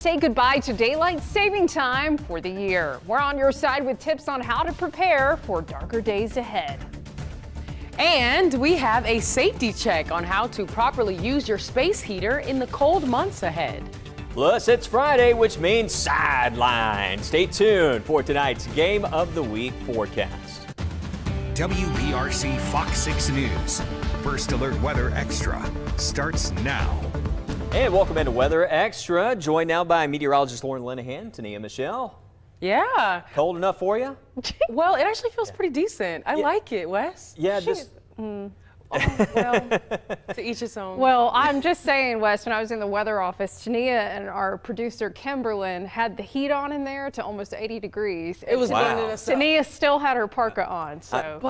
Say goodbye to daylight saving time for the year. We're on your side with tips on how to prepare for darker days ahead. And we have a safety check on how to properly use your space heater in the cold months ahead. Plus, it's Friday, which means sideline. Stay tuned for tonight's Game of the Week forecast. WBRC Fox 6 News. First Alert Weather Extra starts now. And welcome into Weather Extra, joined now by meteorologist Lauren Linehan, Tania Michelle. Yeah. Cold enough for you? Well, it actually feels pretty decent. I like it, Wes. Yeah, just... Well, to each his own. Well, I'm just saying, Wes, when I was in the weather office, Tania and our producer Kimberlyn had the heat on in there to almost 80 degrees. It was Wow. burning us up. Tania still had her parka on, so.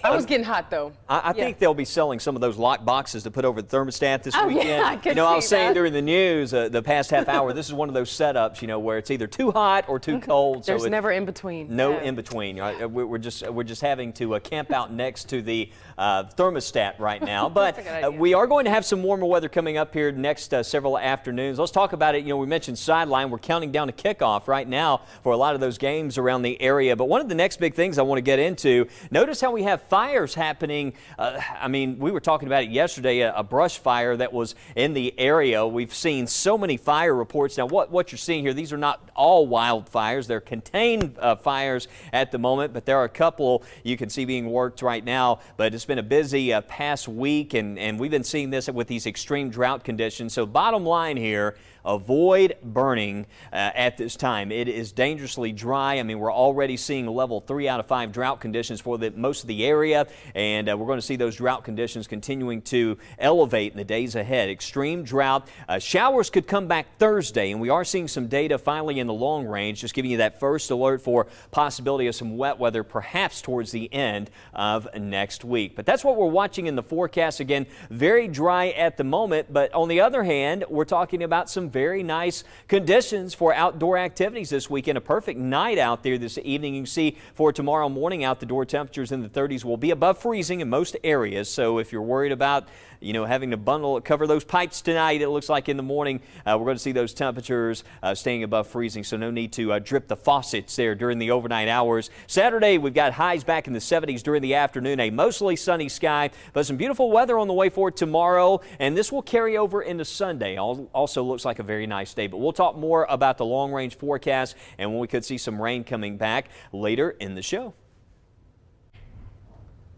I was getting hot though. I think they'll be selling some of those lock boxes to put over the thermostat this Oh, weekend. yeah, I could I was see saying that. during the news the past half hour, this is one of those setups, where it's either too hot or too cold. There's so never in between. no in between. Right? We're just having to camp out next to the thermostat right now. But That's a good idea. we are going to have some warmer weather coming up here next several afternoons. Let's talk about it. We mentioned sideline. We're counting down to kickoff right now for a lot of those games around the area. But one of the next big things I want to get into, notice how we have fires happening. We were talking about it yesterday, a brush fire that was in the area. We've seen so many fire reports. Now, what you're seeing here, these are not all wildfires. They're contained fires at the moment, but there are a couple you can see being worked right now. But it's been a busy past week, and we've been seeing this with these extreme drought conditions. So bottom line here, avoid burning at this time. It is dangerously dry. We're already seeing level 3 out of 5 drought conditions for most of the area, and we're going to see those drought conditions continuing to elevate in the days ahead. Extreme drought. Showers could come back Thursday, and we are seeing some data finally in the long range, just giving you that first alert for possibility of some wet weather perhaps towards the end of next week. But that's what we're watching in the forecast. Again, very dry at the moment, but on the other hand, we're talking about some very nice conditions for outdoor activities this weekend. A perfect night out there this evening. You can see for tomorrow morning, out the door temperatures in the 30s will be above freezing in most areas. So if you're worried about having to cover those pipes tonight, it looks like in the morning we're going to see those temperatures staying above freezing, so no need to drip the faucets there during the overnight hours. Saturday, we've got highs back in the 70s during the afternoon, a mostly sunny sky, but some beautiful weather on the way for tomorrow, and this will carry over into Sunday. Also looks like a very nice day, but we'll talk more about the long-range forecast and when we could see some rain coming back later in the show.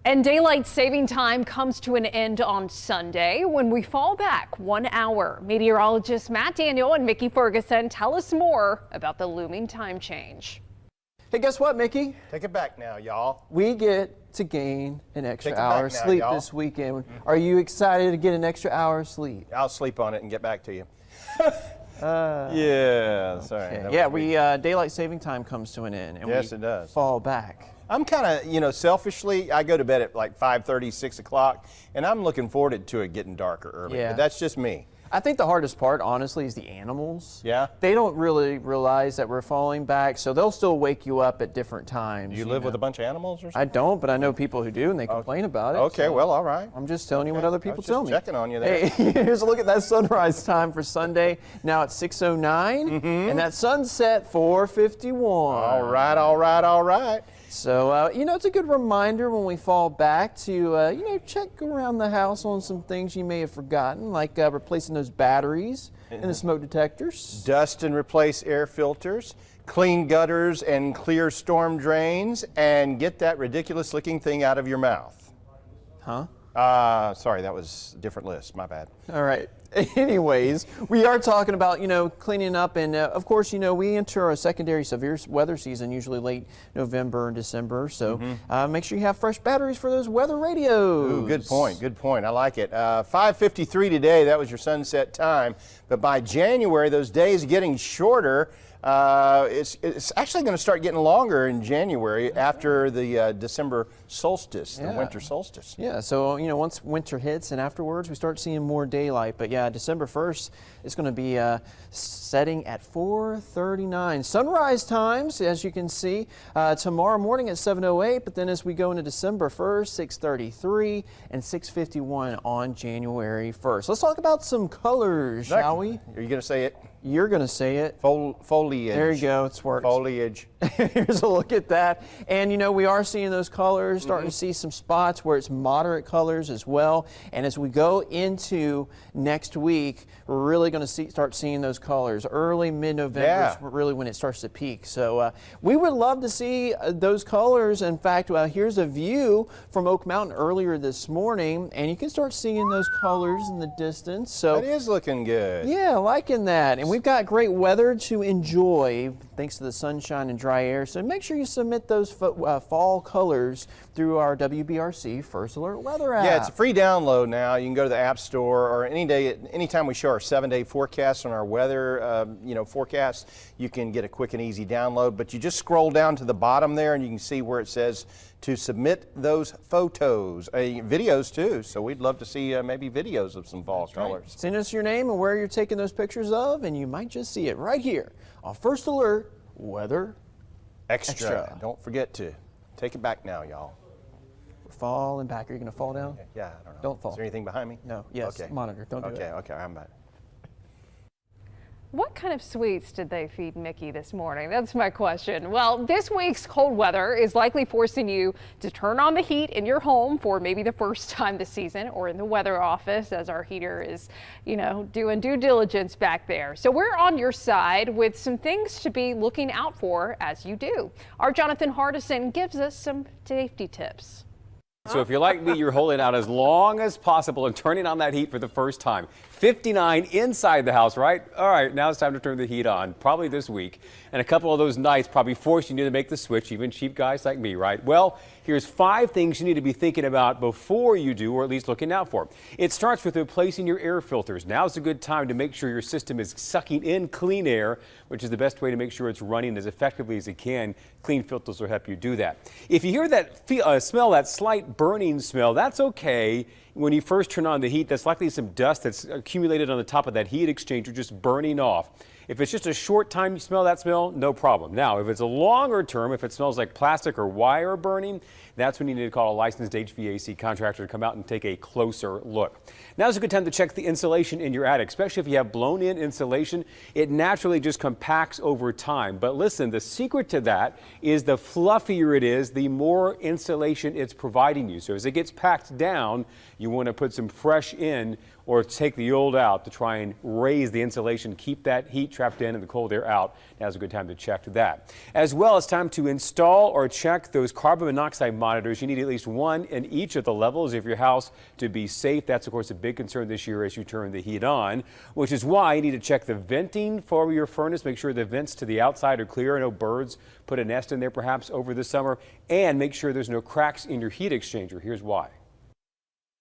And daylight saving time comes to an end on Sunday when we fall back 1 hour. Meteorologists Matt Daniel and Mickey Ferguson tell us more about the looming time change. Hey, guess what, Mickey? Take it back now, y'all. We get to gain an extra Take it hour back of now, sleep y'all. this weekend. Are you excited to get an extra hour of sleep? I'll sleep on it and get back to you. Yeah, sorry. Okay. that Yeah, was daylight saving time comes to an end, and Yes, we it does. fall back. I'm kind of, selfishly, I go to bed at like 5:30, 6 o'clock, and I'm looking forward to it getting darker early. Yeah. But that's just me. I think the hardest part, honestly, is the animals. Yeah? They don't really realize that we're falling back, so they'll still wake you up at different times. You live with a bunch of animals or I something? don't, but I know people who do, and they complain about it. Okay, so well, all right. I'm just telling you what Okay. other I people was tell just me. checking on you there. Hey, here's a look at that sunrise time for Sunday. Now it's 6:09, and that sunset 4:51. All right, all right, all right. So, it's a good reminder when we fall back to, check around the house on some things you may have forgotten, like replacing those batteries and the smoke detectors. Dust and replace air filters, clean gutters and clear storm drains, and get that ridiculous looking thing out of your mouth. Huh? Sorry, that was a different list. My bad. All right. Anyways, we are talking about, cleaning up. And, of course, we enter a secondary severe weather season, usually late November and December. So make sure you have fresh batteries for those weather radios. Ooh, good point. Good point. I like it. 5:53 today. That was your sunset time. But by January, those days are getting shorter. It's actually going to start getting longer in January after the December solstice, the winter solstice. Yeah, so, once winter hits and afterwards, we start seeing more daylight. But yeah, December 1st, it's going to be setting at 4:39. Sunrise times, as you can see, tomorrow morning at 7:08, but then as we go into December 1st, 6:33 and 6:51 on January 1st. Let's talk about some colors, shall we? Are you going to say it? You're going to say it. Foliage. There you go. It's worked. Foliage. Here's a look at that. And, you know, we are seeing those colors, starting to see some spots where it's moderate colors as well. And as we go into next week, we're really going to start seeing those colors. Early, mid-November is really when it starts to peak. So we would love to see those colors. In fact, here's a view from Oak Mountain earlier this morning, and you can start seeing those colors in the distance. So it is looking good. Yeah, liking that. And we've got great weather to enjoy thanks to the sunshine and dry air. So make sure you submit those fall colors through our WBRC First Alert Weather app. Yeah, it's a free download now. You can go to the App Store, or anytime we show our 7-day forecast on our weather forecast, you can get a quick and easy download. But you just scroll down to the bottom there and you can see where it says to submit those photos, videos too. So we'd love to see maybe videos of some fall colors. Send us your name and where you're taking those pictures of, and you might just see it right here on First Alert Weather Extra. Don't forget to take it back now, y'all. Fall and back. Are you going to fall down? Yeah, I don't know. Don't fall. Is there anything behind me? No. Yes. Okay. Monitor. Don't do it. Okay, I'm back. What kind of sweets did they feed Mickey this morning? That's my question. Well, this week's cold weather is likely forcing you to turn on the heat in your home for maybe the first time this season, or in the weather office as our heater is, doing due diligence back there. So we're on your side with some things to be looking out for as you do. Our Jonathan Hardison gives us some safety tips. So if you're like me, you're holding out as long as possible and turning on that heat for the first time. 59 inside the house, right? All right, now it's time to turn the heat on, probably this week. And a couple of those nights probably forcing you to make the switch, even cheap guys like me, right? Well, here's 5 things you need to be thinking about before you do, or at least looking out for. It starts with replacing your air filters. Now's a good time to make sure your system is sucking in clean air, which is the best way to make sure it's running as effectively as it can. Clean filters will help you do that. If you hear that smell, that slight burning smell, that's okay. When you first turn on the heat, that's likely some dust that's accumulated on the top of that heat exchanger just burning off. If it's just a short time you smell that smell, no problem. Now, if it's a longer term, if it smells like plastic or wire burning, that's when you need to call a licensed HVAC contractor to come out and take a closer look. Now's a good time to check the insulation in your attic, especially if you have blown-in insulation. It naturally just compacts over time. But listen, the secret to that is the fluffier it is, the more insulation it's providing you. So as it gets packed down, you want to put some fresh in or take the old out to try and raise the insulation, keep that heat trapped in and the cold air out. Now's a good time to check that. As well, it's time to install or check those carbon monoxide monitors. You need at least one in each of the levels of your house to be safe. That's, of course, a big concern this year as you turn the heat on, which is why you need to check the venting for your furnace. Make sure the vents to the outside are clear. I know birds put a nest in there perhaps over the summer. And make sure there's no cracks in your heat exchanger. Here's why.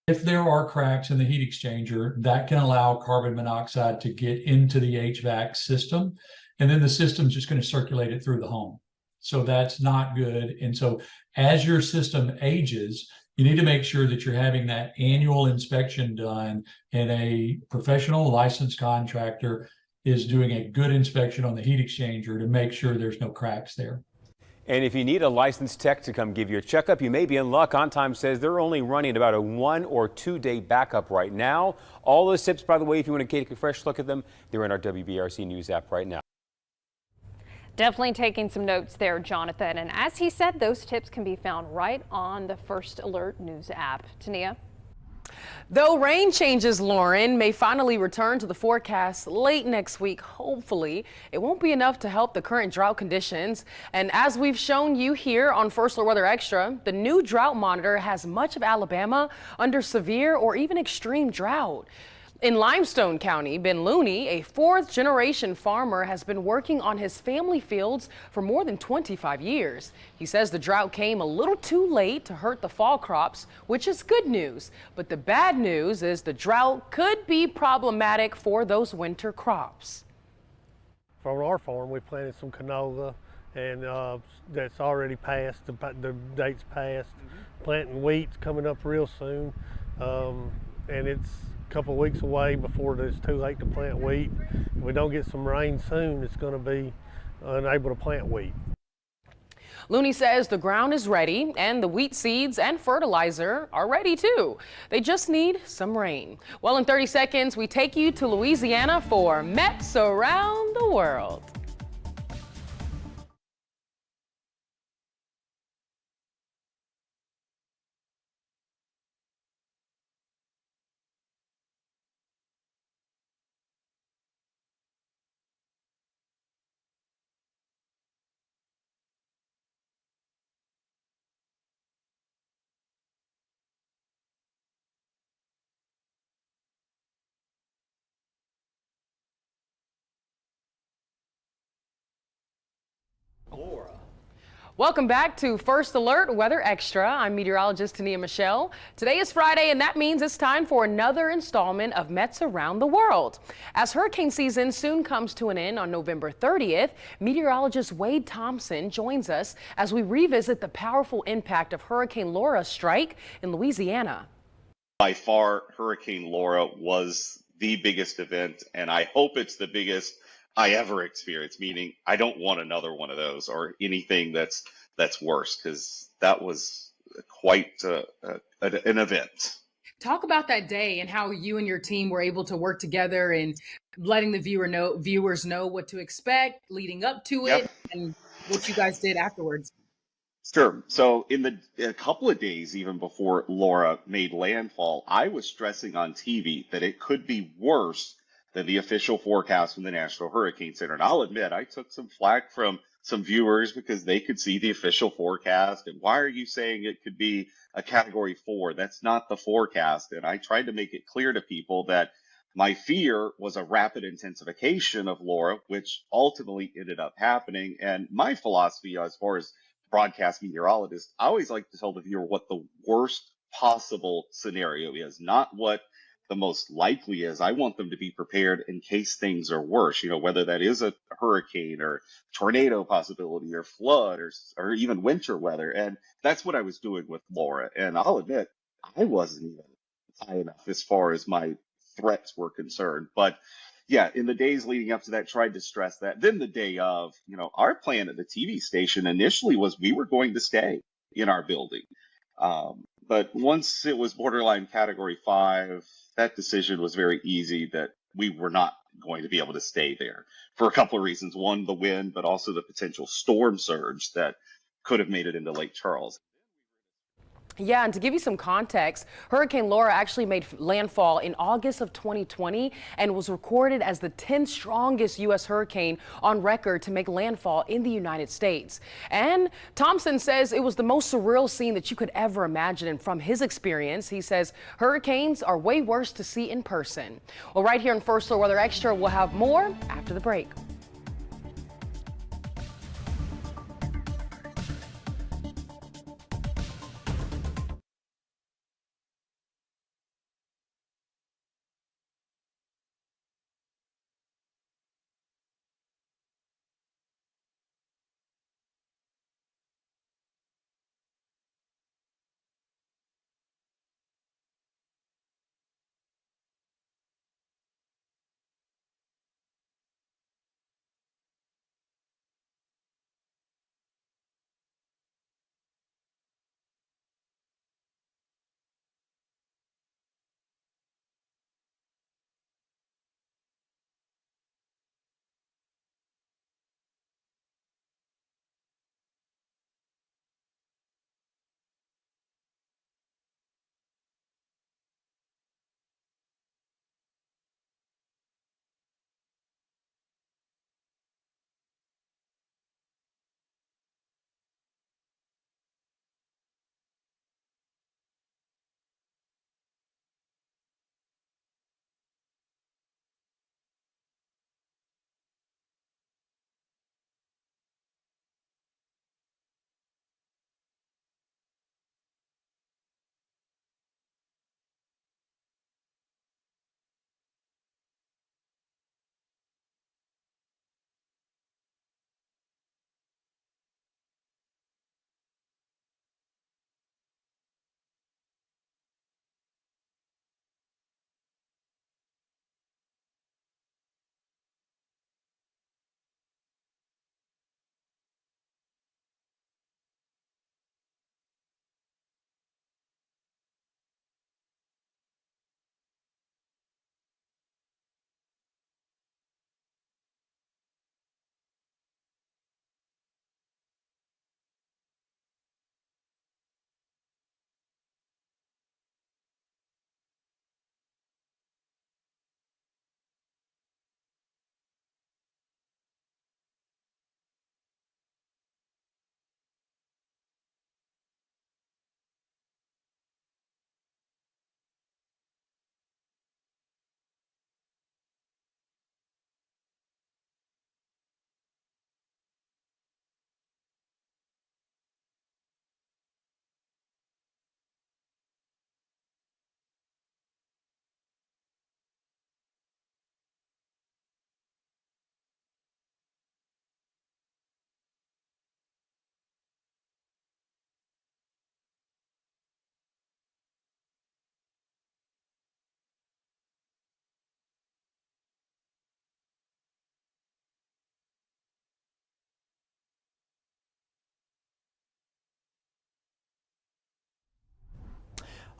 If there are cracks in the heat exchanger, that can allow carbon monoxide to get into the HVAC system, and then the system's just going to circulate it through the home. So that's not good. And so as your system ages, you need to make sure that you're having that annual inspection done, and a professional licensed contractor is doing a good inspection on the heat exchanger to make sure there's no cracks there. And if you need a licensed tech to come give you a checkup, you may be in luck. On Time says they're only running about a 1 or 2 day backup right now. All those tips, by the way, if you want to take a fresh look at them, they're in our WBRC News app right now. Definitely taking some notes there, Jonathan. And as he said, those tips can be found right on the First Alert News app. Tania? Though rain changes, Lauren, may finally return to the forecast late next week, hopefully, it won't be enough to help the current drought conditions. And as we've shown you here on First Alert Weather Extra, the new drought monitor has much of Alabama under severe or even extreme drought. In Limestone County, Ben Looney, a 4th-generation farmer, has been working on his family fields for more than 25 years. He says the drought came a little too late to hurt the fall crops, which is good news. But the bad news is the drought could be problematic for those winter crops. For our farm, we planted some canola, and that's already passed, the date's passed. Planting wheat's coming up real soon, and couple of weeks away before it's too late to plant wheat. If we don't get some rain soon, it's going to be unable to plant wheat. Looney says the ground is ready and the wheat seeds and fertilizer are ready too. They just need some rain. Well, in 30 seconds, we take you to Louisiana for Mets Around the World. Welcome back to First Alert Weather Extra. I'm meteorologist Tania Michelle. Today is Friday, and that means it's time for another installment of Mets Around the World. As hurricane season soon comes to an end on November 30th, meteorologist Wade Thompson joins us as we revisit the powerful impact of Hurricane Laura's strike in Louisiana. By far, Hurricane Laura was the biggest event, and I hope it's the biggest I ever experienced, meaning I don't want another one of those or anything that's worse, because that was quite an event. Talk about that day and how you and your team were able to work together and letting the viewers know what to expect leading up to it. Yep. And what you guys did afterwards. Sure. So in a couple of days, even before Laura made landfall, I was stressing on TV that it could be worse than the official forecast from the National Hurricane Center. And I'll admit, I took some flack from some viewers because they could see the official forecast. And why are you saying it could be a Category 4? That's not the forecast. And I tried to make it clear to people that my fear was a rapid intensification of Laura, which ultimately ended up happening. And my philosophy as far as broadcast meteorologist, I always like to tell the viewer what the worst possible scenario is, not what the most likely is. I want them to be prepared in case things are worse, whether that is a hurricane or tornado possibility or flood or even winter weather. And that's what I was doing with Laura. And I'll admit, I wasn't even high enough as far as my threats were concerned. But yeah, in the days leading up to that, tried to stress that. Then the day of, our plan at the TV station initially was we were going to stay in our building. But once it was borderline Category 5, that decision was very easy that we were not going to be able to stay there for a couple of reasons. One, the wind, but also the potential storm surge that could have made it into Lake Charles. Yeah, and to give you some context, Hurricane Laura actually made landfall in August of 2020 and was recorded as the 10th strongest U.S. hurricane on record to make landfall in the United States. And Thompson says it was the most surreal scene that you could ever imagine. And from his experience, he says hurricanes are way worse to see in person. Well, right here in First Alert Weather Extra, we'll have more after the break.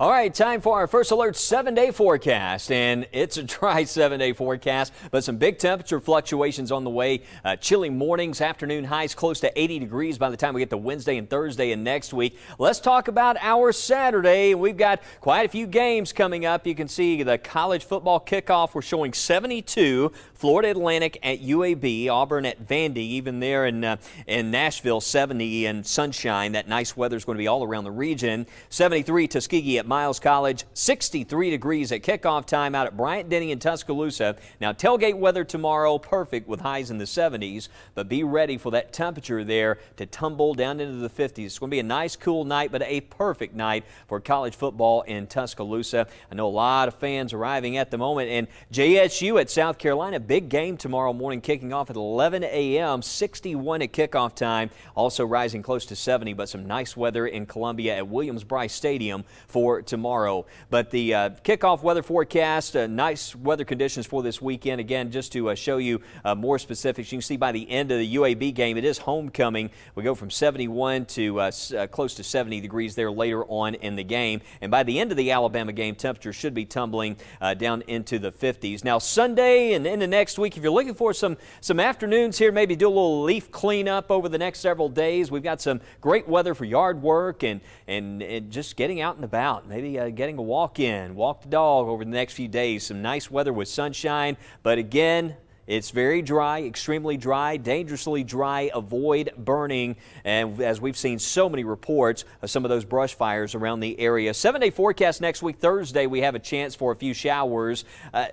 All right, time for our First Alert 7-day forecast, and it's a dry 7-day forecast, but some big temperature fluctuations on the way. Chilly mornings, afternoon highs close to 80 degrees by the time we get to Wednesday and Thursday and next week. Let's talk about our Saturday. We've got quite a few games coming up. You can see the college football kickoff. We're showing 72, Florida Atlantic at UAB, Auburn at Vandy, even there in Nashville, 70 and sunshine. That nice weather is going to be all around the region. 73 Tuskegee at Miles College, 63 degrees at kickoff time out at Bryant-Denny in Tuscaloosa. Now tailgate weather tomorrow, perfect with highs in the 70s, but be ready for that temperature there to tumble down into the 50s. It's going to be a nice cool night, but a perfect night for college football in Tuscaloosa. I know a lot of fans arriving at the moment, and JSU at South Carolina, big game tomorrow morning kicking off at 11 a.m., 61 at kickoff time, also rising close to 70, but some nice weather in Columbia at Williams-Brice Stadium for tomorrow. But the kickoff weather forecast, nice weather conditions for this weekend. Again, just to show you more specifics, you can see by the end of the UAB game, it is homecoming. We go from 71 to close to 70 degrees there later on in the game. And by the end of the Alabama game, temperatures should be tumbling down into the 50s. Now, Sunday and into next week, if you're looking for some afternoons here, maybe do a little leaf cleanup over the next several days. We've got some great weather for yard work and just getting out and about. Maybe getting a walk the dog over the next few days. Some nice weather with sunshine, but again, it's very dry, extremely dry, dangerously dry. Avoid burning. And as we've seen so many reports of some of those brush fires around the area. 7-day forecast next week, Thursday, we have a chance for a few showers.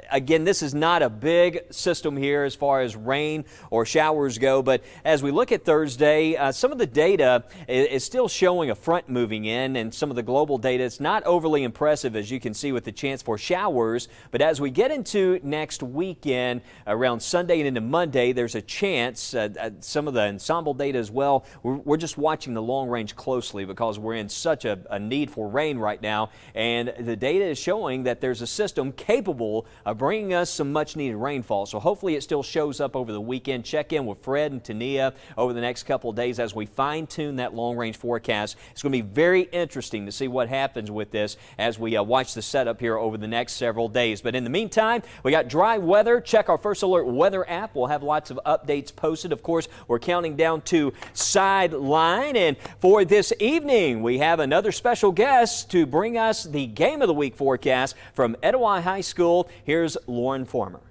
Again, this is not a big system here as far as rain or showers go. But as we look at Thursday, some of the data is still showing a front moving in. And some of the global data, it's not overly impressive, as you can see, with the chance for showers. But as we get into next weekend, around Sunday and into Monday, there's a chance, some of the ensemble data as well, we're just watching the long range closely because we're in such a need for rain right now, and the data is showing that there's a system capable of bringing us some much needed rainfall. So hopefully it still shows up over the weekend. Check in with Fred and Tania over the next couple of days as we fine tune that long range forecast. It's going to be very interesting to see what happens with this as we watch the setup here over the next several days. But in the meantime, we got dry weather. Check our First Alert weather app. We'll have lots of updates posted. Of course, we're counting down to Sideline, and for this evening we have another special guest to bring us the Game of the Week forecast from Etowah High School. Here's Lauren Farmer.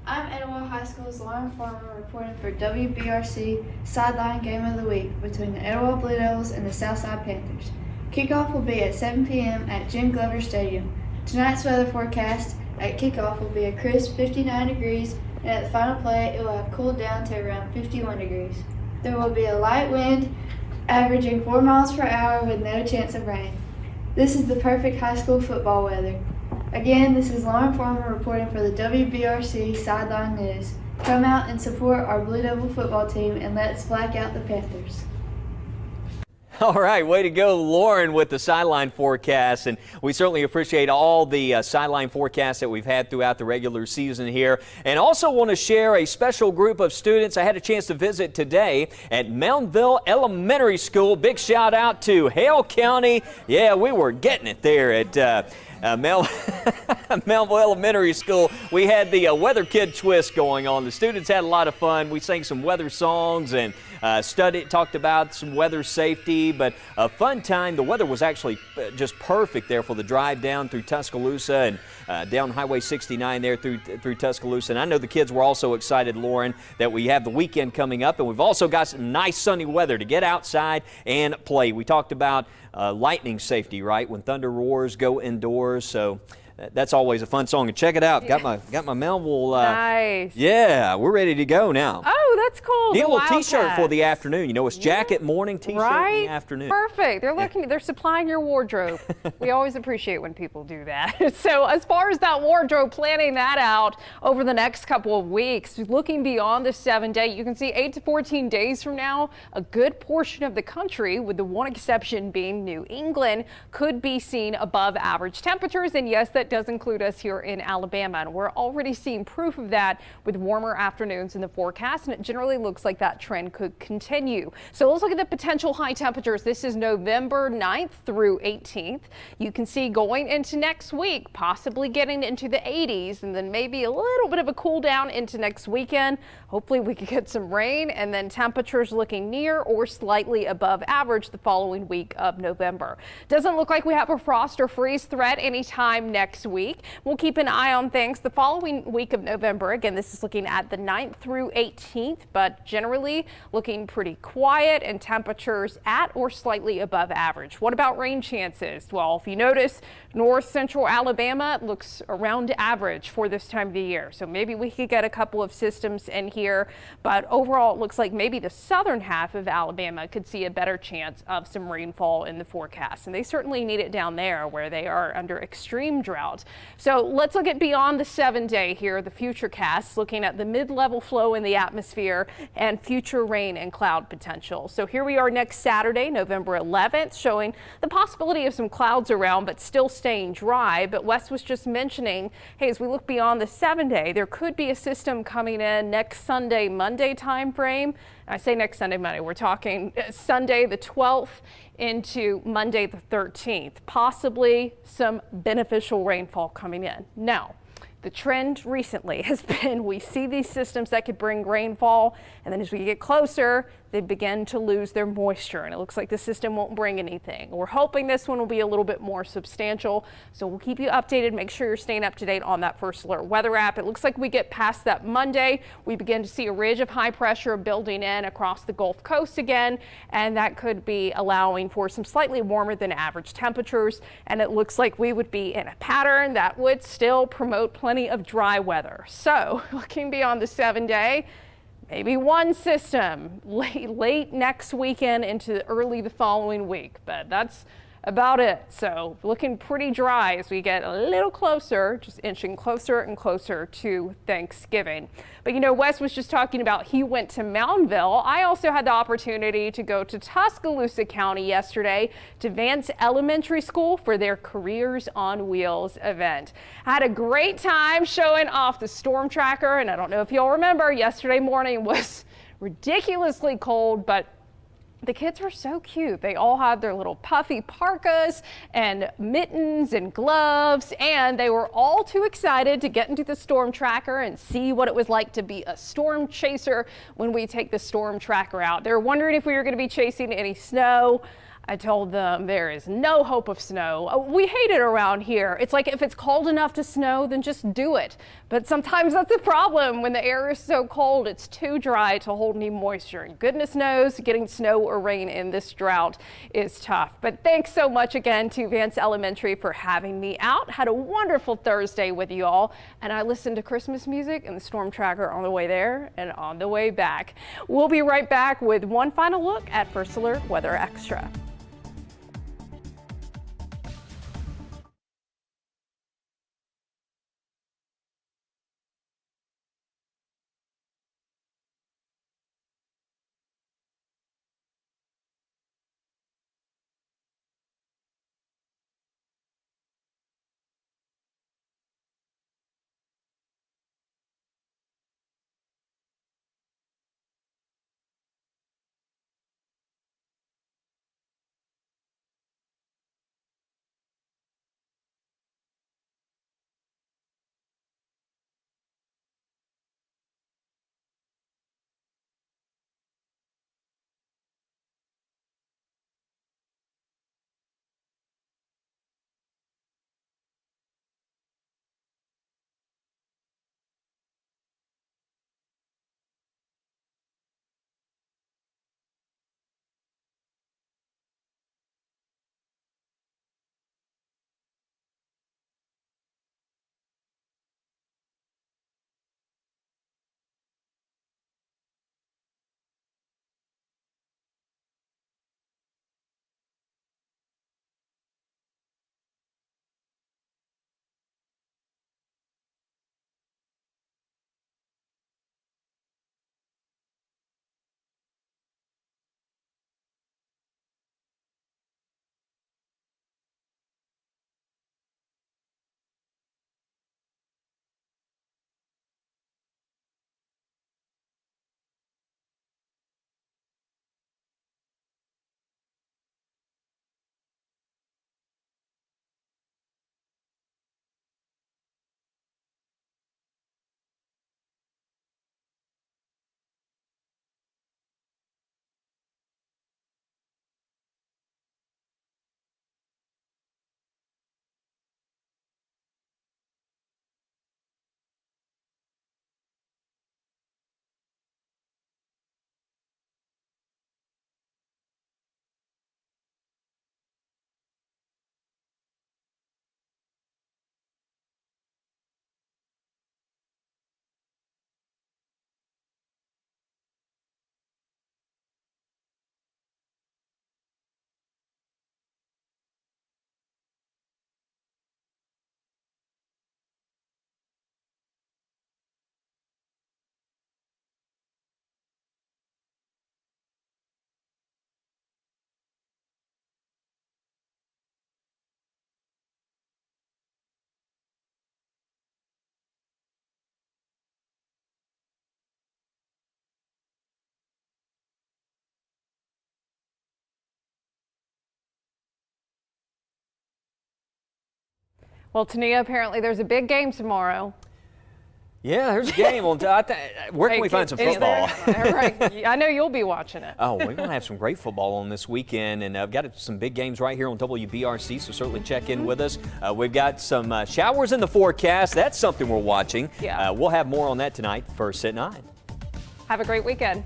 I'm Etowah High School's Lauren Farmer reporting for WBRC Sideline Game of the Week between the Etowah Blue Devils and the Southside Panthers. Kickoff will be at 7 p.m. at Jim Glover Stadium. Tonight's weather forecast at kickoff will be a crisp 59 degrees, and at the final play it will have cooled down to around 51 degrees. There will be a light wind averaging 4 miles per hour with no chance of rain. This is the perfect high school football weather. Again, this is Lauren Farmer reporting for the WBRC Sideline News. Come out and support our Blue Devil football team, and let's black out the Panthers. All right, way to go, Lauren, with the sideline forecast. And we certainly appreciate all the sideline forecasts that we've had throughout the regular season here. And also want to share a special group of students I had a chance to visit today at Mountville Elementary School. Big shout out to Hale County. Yeah, we were getting it there at Mountville Elementary School. We had the Weather Kid twist going on. The students had a lot of fun. We sang some weather songs and talked about some weather safety, but a fun time. The weather was actually just perfect there for the drive down through Tuscaloosa and down Highway 69 there through Tuscaloosa. And I know the kids were also excited, Lauren, that we have the weekend coming up, and we've also got some nice sunny weather to get outside and play. We talked about lightning safety, right? When thunder roars, go indoors. So that's always a fun song. And check it out. Got my Melville. Nice. Yeah, we're ready to go now. Oh, that's cool. Need a little T-shirt for the afternoon. You know, it's jacket, morning, T-shirt right? in the afternoon. Perfect. They're supplying your wardrobe. We always appreciate when people do that. So as far as that wardrobe, planning that out over the next couple of weeks, looking beyond the 7-day, you can see 8 to 14 days from now, a good portion of the country, with the one exception being New England, could be seen above average temperatures. And yes, that does include us here in Alabama. And we're already seeing proof of that with warmer afternoons in the forecast. And it generally looks like that trend could continue. So let's look at the potential high temperatures. This is November 9th through 18th. You can see going into next week, possibly getting into the 80s, and then maybe a little bit of a cool down into next weekend. Hopefully we could get some rain, and then temperatures looking near or slightly above average the following week of November. Doesn't look like we have a frost or freeze threat anytime next week. We'll keep an eye on things the following week of November. Again, this is looking at the 9th through 18th, but generally looking pretty quiet and temperatures at or slightly above average. What about rain chances? Well, if you notice, north central Alabama looks around average for this time of the year. So maybe we could get a couple of systems in here, but overall it looks like maybe the southern half of Alabama could see a better chance of some rainfall in the forecast. And they certainly need it down there where they are under extreme drought. So let's look at beyond the 7-day here, the future casts, looking at the mid-level flow in the atmosphere and future rain and cloud potential. So here we are next Saturday, November 11th, showing the possibility of some clouds around, but still staying dry. But Wes was just mentioning, hey, as we look beyond the 7-day, there could be a system coming in next Sunday, Monday time frame. I say next Sunday, Monday, we're talking Sunday the 12th into Monday the 13th, possibly some beneficial rainfall coming in. Now, the trend recently has been we see these systems that could bring rainfall, and then as we get closer, they begin to lose their moisture, and it looks like the system won't bring anything. We're hoping this one will be a little bit more substantial, so we'll keep you updated. Make sure you're staying up to date on that First Alert weather app. It looks like we get past that Monday. We begin to see a ridge of high pressure building in across the Gulf Coast again, and that could be allowing for some slightly warmer than average temperatures, and it looks like we would be in a pattern that would still promote plenty of dry weather. So looking beyond the 7-day, maybe one system late next weekend into early the following week, but that's about it. So looking pretty dry as we get a little closer, just inching closer and closer to Thanksgiving. But you know, Wes was just talking about he went to Moundville. I also had the opportunity to go to Tuscaloosa County yesterday to Vance Elementary School for their Careers on Wheels event. I had a great time showing off the storm tracker, and I don't know if y'all remember, yesterday morning was ridiculously cold, but the kids were so cute. They all had their little puffy parkas and mittens and gloves, and they were all too excited to get into the storm tracker and see what it was like to be a storm chaser when we take the storm tracker out. They were wondering if we were going to be chasing any snow. I told them there is no hope of snow. We hate it around here. It's like if it's cold enough to snow, then just do it. But sometimes that's a problem. When the air is so cold, it's too dry to hold any moisture. And goodness knows getting snow or rain in this drought is tough. But thanks so much again to Vance Elementary for having me out. Had a wonderful Thursday with you all. And I listened to Christmas music and the storm tracker on the way there and on the way back. We'll be right back with one final look at First Alert Weather Extra. Well, Tania, apparently there's a big game tomorrow. Yeah, there's a game. Where can we find some football? Right. I know you'll be watching it. Oh, we're going to have some great football on this weekend, and I've got some big games right here on WBRC, so certainly check in with us. We've got some showers in the forecast. That's something we're watching. Yeah. We'll have more on that tonight, first at 9. Have a great weekend.